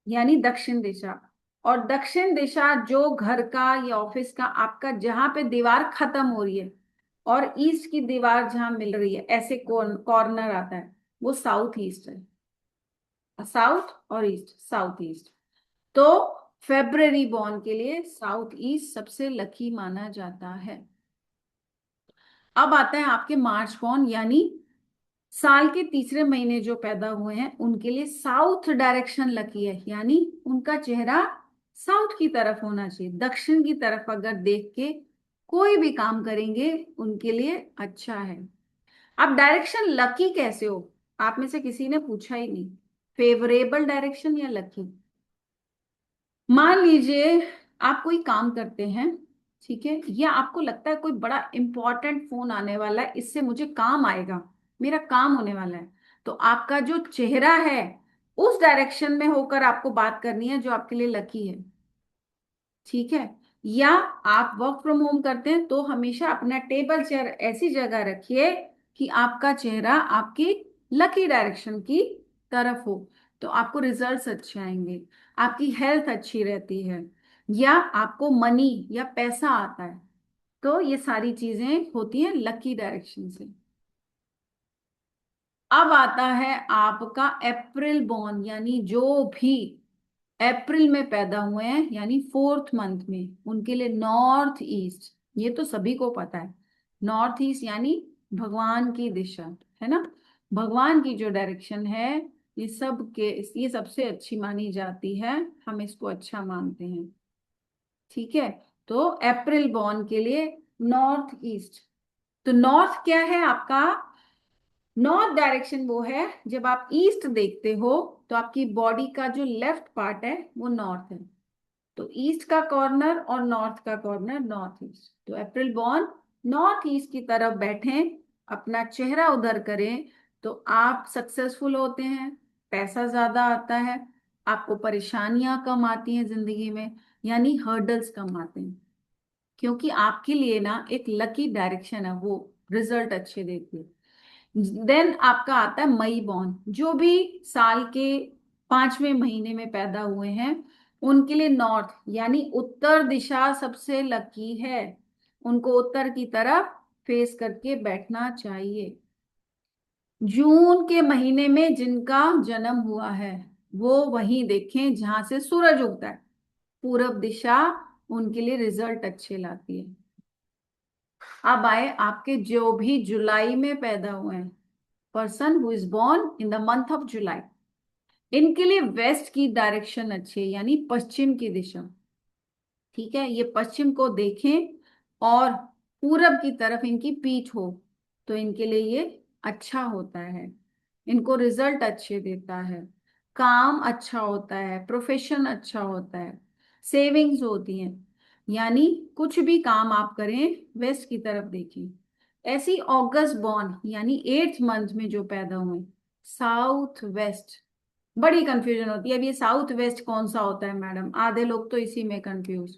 यानी दक्षिण दिशा। और दक्षिण दिशा जो घर का या ऑफिस का आपका जहां पे दीवार खत्म हो रही है और ईस्ट की दीवार जहां मिल रही है, ऐसे कॉर्नर आता है, वो साउथ ईस्ट है। साउथ और ईस्ट, साउथ ईस्ट। तो फेब्रवरी बॉर्न के लिए साउथ ईस्ट सबसे लकी माना जाता है। अब आता है आपके मार्च बॉर्न, यानी साल के तीसरे महीने जो पैदा हुए हैं उनके लिए साउथ डायरेक्शन लकी है, यानी उनका चेहरा साउथ की तरफ होना चाहिए, दक्षिण की तरफ अगर देख के कोई भी काम करेंगे उनके लिए अच्छा है। अब डायरेक्शन लकी कैसे हो, आप में से किसी ने पूछा ही नहीं, फेवरेबल डायरेक्शन या लकी। मान लीजिए आप कोई काम करते हैं, ठीक है, या आपको लगता है कोई बड़ा इंपॉर्टेंट फोन आने वाला है, इससे मुझे काम आएगा, मेरा काम होने वाला है, तो आपका जो चेहरा है उस डायरेक्शन में होकर आपको बात करनी है, जो आपके लिए लकी है। ठीक है। या आप वर्क फ्रॉम होम करते हैं तो हमेशा अपना टेबल चेयर ऐसी जगह रखिए कि आपका चेहरा आपकी लकी डायरेक्शन की तरफ हो, तो आपको रिजल्ट्स अच्छे आएंगे, आपकी हेल्थ अच्छी रहती है, या आपको मनी या पैसा आता है। तो ये सारी चीजें होती हैं लकी डायरेक्शन से। अब आता है आपका अप्रैल बॉर्न, यानी जो भी अप्रैल में पैदा हुए हैं, यानी फोर्थ मंथ में, उनके लिए नॉर्थ ईस्ट, ये तो सभी को पता है, नॉर्थ ईस्ट यानी भगवान की दिशा, है ना, भगवान की जो डायरेक्शन है, ये सब के ये सबसे अच्छी मानी जाती है, हम इसको अच्छा मानते हैं। ठीक है। तो अप्रैल बॉर्न के लिए नॉर्थ ईस्ट, तो नॉर्थ क्या है आपका, नॉर्थ डायरेक्शन वो है जब आप ईस्ट देखते हो तो आपकी बॉडी का जो लेफ्ट पार्ट है वो नॉर्थ है, तो ईस्ट का कॉर्नर और नॉर्थ का कॉर्नर नॉर्थ ईस्ट। तो अप्रैल बॉर्न नॉर्थ ईस्ट की तरफ बैठे, अपना चेहरा उधर करें तो आप सक्सेसफुल होते हैं, पैसा ज्यादा आता है, आपको परेशानियां कम आती हैं जिंदगी में, यानी हर्डल्स कम आते हैं। क्योंकि आपके लिए ना एक लकी डायरेक्शन है, वो रिजल्ट अच्छे देती है। देन आपका आता है मई बॉर्न, जो भी साल के 5वें महीने में पैदा हुए हैं उनके लिए नॉर्थ यानी उत्तर दिशा सबसे लकी है। उनको उत्तर की तरफ फेस करके बैठना चाहिए। जून के महीने में जिनका जन्म हुआ है वो वहीं देखें जहां से सूरज उगता है, पूरब दिशा उनके लिए रिजल्ट अच्छे लाती है। अब आए आपके जो भी जुलाई में पैदा हुए हैं, person who is born in the month of July, इनके लिए वेस्ट की डायरेक्शन अच्छी है, यानी पश्चिम की दिशा। ठीक है, ये पश्चिम को देखें और पूरब की तरफ इनकी पीठ हो तो इनके लिए ये अच्छा होता है, इनको रिजल्ट अच्छे देता है, काम अच्छा होता है, प्रोफेशन अच्छा होता है, सेविंग्स होती हैं। यानी कुछ भी काम आप करें वेस्ट की तरफ देखें। ऐसी अगस्त बॉर्न यानी 8th मंथ में जो पैदा हुए, साउथ वेस्ट, बड़ी कंफ्यूजन होती है अब ये साउथ वेस्ट कौन सा होता है मैडम, आधे लोग तो इसी में कंफ्यूज।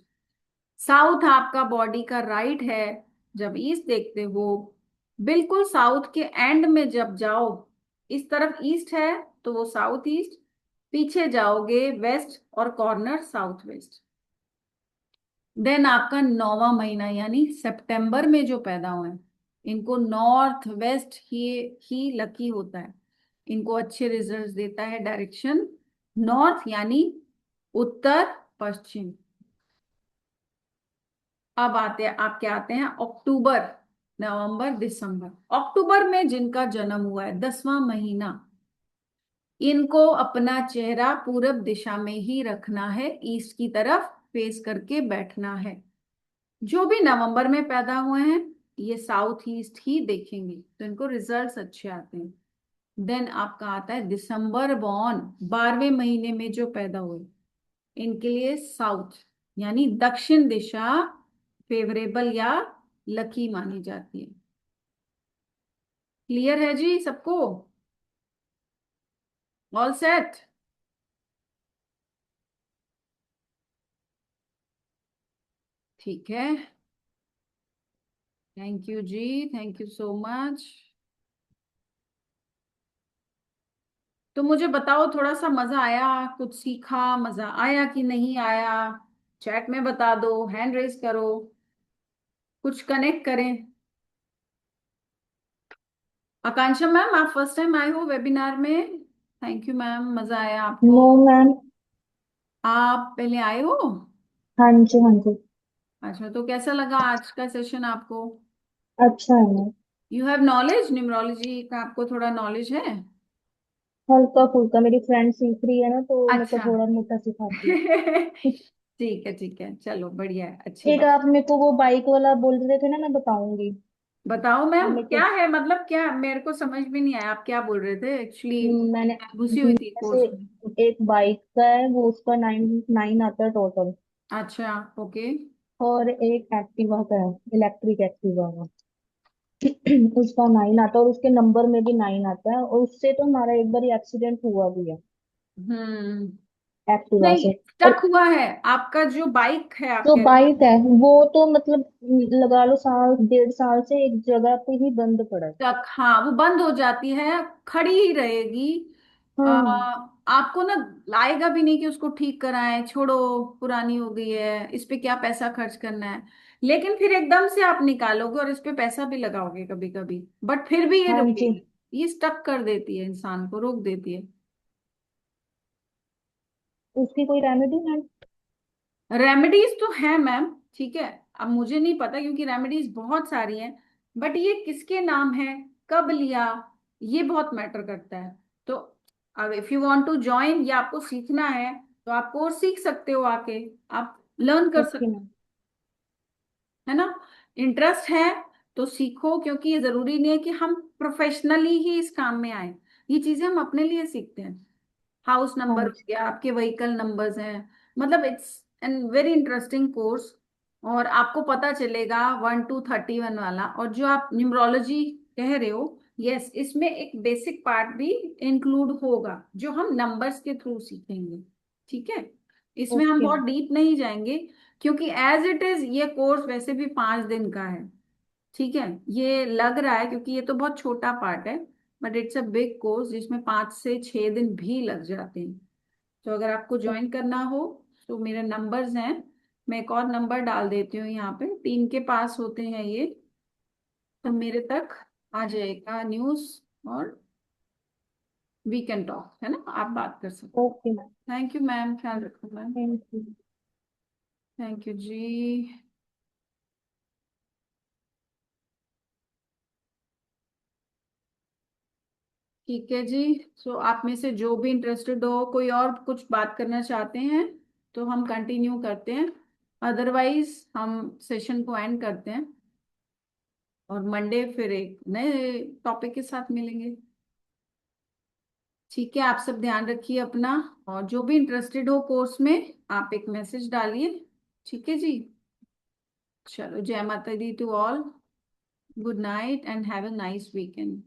साउथ आपका बॉडी का राइट है, जब ईस्ट देखते हो बिल्कुल साउथ के एंड में जब जाओ, इस तरफ ईस्ट है तो वो साउथ ईस्ट, पीछे जाओगे वेस्ट और कॉर्नर साउथ वेस्ट। देन आपका 9वां महीना यानी सितंबर में जो पैदा हुए हैं इनको नॉर्थ वेस्ट ही लकी होता है, इनको अच्छे रिजल्ट्स देता है डायरेक्शन नॉर्थ यानी उत्तर पश्चिम। अब आते हैं आपके आते हैं अक्टूबर, नवंबर, दिसंबर। अक्टूबर में जिनका जन्म हुआ है 10वां महीना, इनको अपना चेहरा पूरब दिशा में ही रखना है, ईस्ट की तरफ फेस करके बैठना है। जो भी नवंबर में पैदा हुए हैं ये साउथ ईस्ट ही देखेंगे तो इनको रिजल्ट्स अच्छे आते हैं। देन आपका आता है दिसंबर बॉर्न, 12वें महीने में जो पैदा हुए, इनके लिए साउथ यानी दक्षिण दिशा फेवरेबल या लकी मानी जाती है। क्लियर है जी सबको? All set? ठीक है, थैंक यू जी, थैंक यू सो मच। तो मुझे बताओ थोड़ा सा मजा आया, कुछ सीखा, मजा आया कि नहीं आया? चैट में बता दो, हैंड रेज करो, कुछ कनेक्ट करें। आकांक्षा मैम आप फर्स्ट टाइम आए हो वेबिनार में? थैंक यू मैम, मजा आया आपको? No ma'am. आप पहले आए हो? हाँ जी, हाँ जी। अच्छा, तो कैसा लगा आज का सेशन आपको? अच्छा है ma'am. You have knowledge, numerology का आपको थोड़ा नॉलेज है? हल्का फुल्का, मेरी फ्रेंड सीख रही है ना तो मेरे को अच्छा। थोड़ा मोटा सिखाती है। ठीक है, चलो बढ़िया है, अच्छी एक बात। आप मेरे को वो बाइक वाला बोल रहे थे ना, मैं बताऊंगी। बताओ आप मैम मेरे को क्या है, मतलब क्या, मेरे को समझ भी नहीं आया आप क्या बोल रहे थे एक्चुअली। मैंने घुसी हुई थी ऐसे, कोर्स में। एक बाइक का है वो, उसका 9 9 आता है टोटल। अच्छा, ओके। और एक एक्टिवा का है, इलेक्ट्रिक एक्टिवा का। उसका 9 आता है और उसके नंबर में भी 9 आता है, और उससे तो हमारा एक बार एक्सीडेंट हुआ भी है, हम्म। एक्टिवा नहीं, से। और स्टक हुआ है आपका जो बाइक है आप जो कह रहे बाइक है वो तो मतलब लगा लो साल 1.5 साल से एक जगह पे ही बंद पड़ा है। तक, हाँ वो बंद हो जाती है, खड़ी ही रहेगी। हाँ। आपको ना लाएगा भी नहीं कि उसको ठीक कराएं, छोड़ो पुरानी हो गई है, इस पे क्या पैसा खर्च करना है। लेकिन फिर एकदम से आप निकालोगे और इस पे पैसा भी लगाओगे कभी कभी, बट फिर भी ये हाँ जी। रुकेगी, ये स्टक कर देती है, इंसान को रोक देती है। उसकी कोई रेमेडी है? रेमेडीज तो है मैम, ठीक है। अब मुझे नहीं पता क्योंकि रेमेडीज बहुत सारी हैं, बट ये किसके नाम है, कब लिया, ये बहुत मैटर करता है। तो अब if you want to join या आपको सीखना है तो आप कोर्स सीख सकते हो आके, आप लर्न कर ओके सकते, मैम। है ना? इंटरेस्ट है तो सीखो, क्योंकि ये जरूरी नहीं है कि हम प्रोफेशनली ही इस काम में आए, ये चीजें हम अपने लिए सीखते हैं। हाउस हाँ नंबर हो जी। गया, आपके व्हीकल नंबर्स हैं, मतलब it's an very interesting course. और आपको पता चलेगा 1 to 31 वाला, और जो आप न्यूमरोलॉजी कह रहे हो, यस, इसमें एक बेसिक पार्ट भी इंक्लूड होगा जो हम नंबर्स के थ्रू सीखेंगे। ठीक है, इसमें हम ओके बहुत डीप नहीं जाएंगे, क्योंकि एज इट इज ये कोर्स वैसे भी 5 दिन का है। ठीक है, ये लग रहा है क्योंकि ये तो बहुत छोटा पार्ट है, but it's a big course जिसमें 5 से 6 दिन भी लग जाते हैं। तो अगर आपको ज्वाइन करना हो तो मेरे नंबर्स हैं, मैं एक और नंबर डाल देती हूँ यहाँ पे, 3 के पास होते हैं ये, तो मेरे तक आ जाएगा न्यूज़, और वी कैन टॉक, है ना, आप बात कर सकते। Okay ma'am, thank you ma'am, ख्याल रखो ma'am. Thank you. Thank you जी। ठीक है जी। सो आप में से जो भी इंटरेस्टेड हो, कोई और कुछ बात करना चाहते हैं तो हम कंटिन्यू करते हैं, अदरवाइज हम सेशन को एंड करते हैं, और मंडे फिर एक नए टॉपिक के साथ मिलेंगे। ठीक है, आप सब ध्यान रखिए अपना, और जो भी इंटरेस्टेड हो कोर्स में आप एक मैसेज डालिए। ठीक है जी, चलो, जय माता दी to all, good night and have a nice weekend.